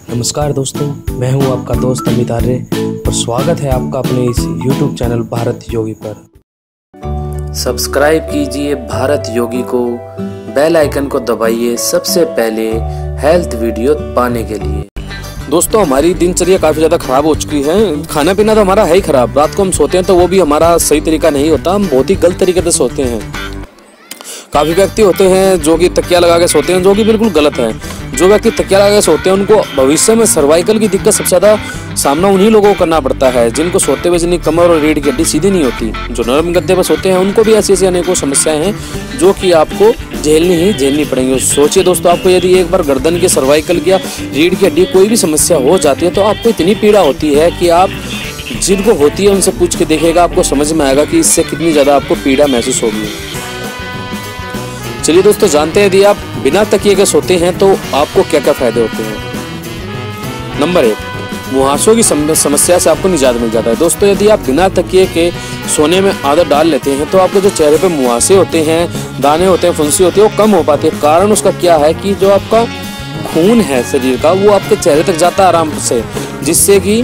नमस्कार दोस्तों, मैं हूं आपका दोस्त अमित आर्य और स्वागत है आपका अपने इस YouTube चैनल भारत योगी पर। सब्सक्राइब कीजिए भारत योगी को, बेल आइकन को दबाइए सबसे पहले हेल्थ वीडियो पाने के लिए। दोस्तों, हमारी दिनचर्या काफ़ी ज़्यादा ख़राब हो चुकी है। खाना पीना तो हमारा है ही ख़राब, रात को हम सोते हैं तो वो भी हमारा सही तरीका नहीं होता, हम बहुत ही गलत तरीके से सोते हैं। काफ़ी व्यक्ति होते हैं जो कि तकिया लगा के सोते हैं, जो कि बिल्कुल गलत है। जो व्यक्ति तकिया लगा के सोते हैं उनको भविष्य में सर्वाइकल की दिक्कत सबसे ज़्यादा सामना उन्हीं लोगों को करना पड़ता है जिनको सोते हुए जिनकी कमर और रीढ़ की हड्डी सीधी नहीं होती। जो नरम गद्दे पर सोते हैं उनको भी ऐसी ऐसी अनेकों समस्याएं हैं जो कि आपको झेलनी पड़ेंगी। सोचिए दोस्तों, आपको यदि एक बार गर्दन के सर्वाइकल या रीढ़ की हड्डी कोई भी समस्या हो जाती है तो आपको इतनी पीड़ा होती है कि आप जिनको होती है उनसे पूछ के देखिएगा, आपको समझ में आएगा कि इससे कितनी ज़्यादा आपको पीड़ा महसूस होगी। चलिए दोस्तों, जानते हैं यदि आप बिना तकिए के सोते हैं तो आपको क्या क्या फायदे होते हैं। नंबर 1, मुहासों की समस्या से आपको निजात मिल जाता है। दोस्तों, यदि आप बिना तकिए के सोने में आदत डाल लेते हैं तो आपके जो चेहरे पे मुहासे होते हैं, दाने होते हैं, फुंसी होती है, वो कम हो पाती है। कारण उसका क्या है कि जो आपका खून है शरीर का वो आपके चेहरे तक जाता है आराम से, जिससे कि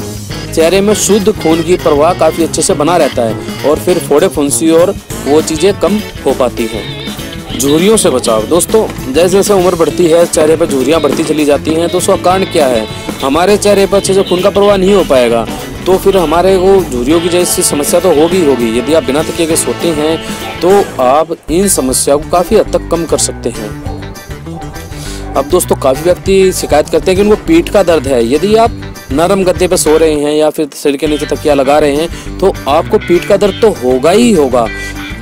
चेहरे में शुद्ध खून की प्रवाह काफ़ी अच्छे से बना रहता है और फिर फोड़े, फुंसी और वो चीज़ें कम हो पाती हैं। झुर्रियों से बचाव। दोस्तों, जैसे जैसे उम्र बढ़ती है चेहरे पर झुर्रियाँ बढ़ती चली जाती हैं। तो उसका कारण क्या है? हमारे चेहरे पर अच्छे से खून का प्रवाह नहीं हो पाएगा तो फिर हमारे को झुर्रियों की जैसी समस्या तो होगी। यदि आप बिना तकिए के सोते हैं तो आप इन समस्याओं को काफ़ी हद तक कम कर सकते हैं। अब दोस्तों, काफ़ी व्यक्ति शिकायत करते हैं कि उनको पीठ का दर्द है। यदि आप नरम गद्दे पर सो रहे हैं या फिर सिर के नीचे तकिया लगा रहे हैं तो आपको पीठ का दर्द तो होगा ही होगा।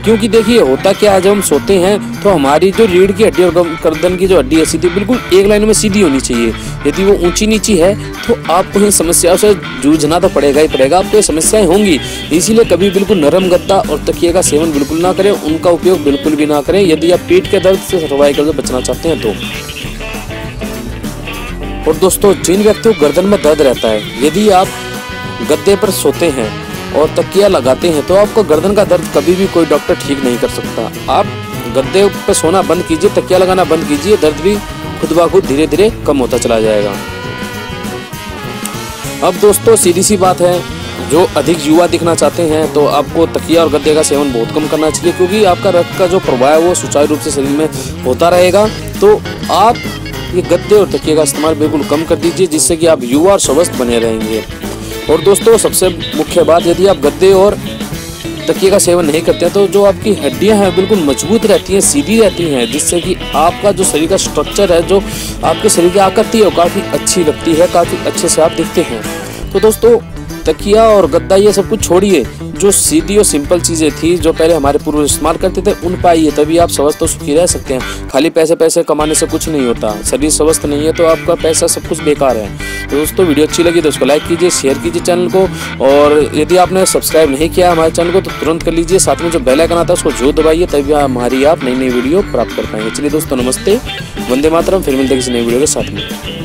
क्योंकि देखिए, होता क्या है, जब हम सोते हैं तो हमारी जो रीढ़ की हड्डी और गर्दन की जो हड्डी है सीधी बिल्कुल एक लाइन में सीधी होनी चाहिए। यदि वो ऊंची नीची है तो आपको इन समस्याओं से जूझना तो पड़ेगा ही पड़ेगा, आपको ये समस्याएं होंगी। इसीलिए कभी बिल्कुल नरम गद्दा और तकिए का सेवन बिल्कुल ना करें, उनका उपयोग बिल्कुल भी ना करें यदि आप पीठ के दर्द से सर्वाइकल से बचना चाहते हैं तो। और दोस्तों, जिन व्यक्तियों को गर्दन में दर्द रहता है, यदि आप गद्दे पर सोते हैं और तकिया लगाते हैं तो आपको गर्दन का दर्द कभी भी कोई डॉक्टर ठीक नहीं कर सकता। आप गद्दे पर सोना बंद कीजिए, तकिया लगाना बंद कीजिए, दर्द भी खुद ब खुद धीरे धीरे कम होता चला जाएगा। अब दोस्तों, सीधी सी बात है, जो अधिक युवा दिखना चाहते हैं तो आपको तकिया और गद्दे का सेवन बहुत कम करना चाहिए, क्योंकि आपका रक्त का जो प्रवाह है वो सुचारू रूप से शरीर में होता रहेगा। तो आप ये गद्दे और तकिए का इस्तेमाल बिल्कुल कम कर दीजिए, जिससे कि आप युवा और स्वस्थ बने रहेंगे। और दोस्तों, सबसे मुख्य बात, यदि आप गद्दे और तकिए का सेवन नहीं करते हैं तो जो आपकी हड्डियां हैं बिल्कुल मजबूत रहती हैं, सीधी रहती हैं, जिससे कि आपका जो शरीर का स्ट्रक्चर है, जो आपके शरीर की आकृति है वो काफ़ी अच्छी लगती है, काफ़ी अच्छे से आप दिखते हैं। तो दोस्तों, तकिया और गद्दा ये सब कुछ छोड़िए, जो सीधी और सिंपल चीज़ें थी जो पहले हमारे पूर्वज इस्तेमाल करते थे उन पाइए, तभी आप स्वस्थ और सुखी रह सकते हैं। खाली पैसे कमाने से कुछ नहीं होता, शरीर स्वस्थ नहीं है तो आपका पैसा सब कुछ बेकार है। तो दोस्तों, वीडियो अच्छी लगी तो उसको लाइक कीजिए, शेयर कीजिए चैनल को, और यदि आपने सब्सक्राइब नहीं किया हमारे चैनल को तो तुरंत कर लीजिए। साथ में जो बेल आइकन आता है उसको जरूर दबाइए, तभी हमारी आप नई वीडियो प्राप्त कर पाएंगे। चलिए दोस्तों, नमस्ते, वंदे मातरम। फिर मिलते हैं किसी नई वीडियो के साथ में।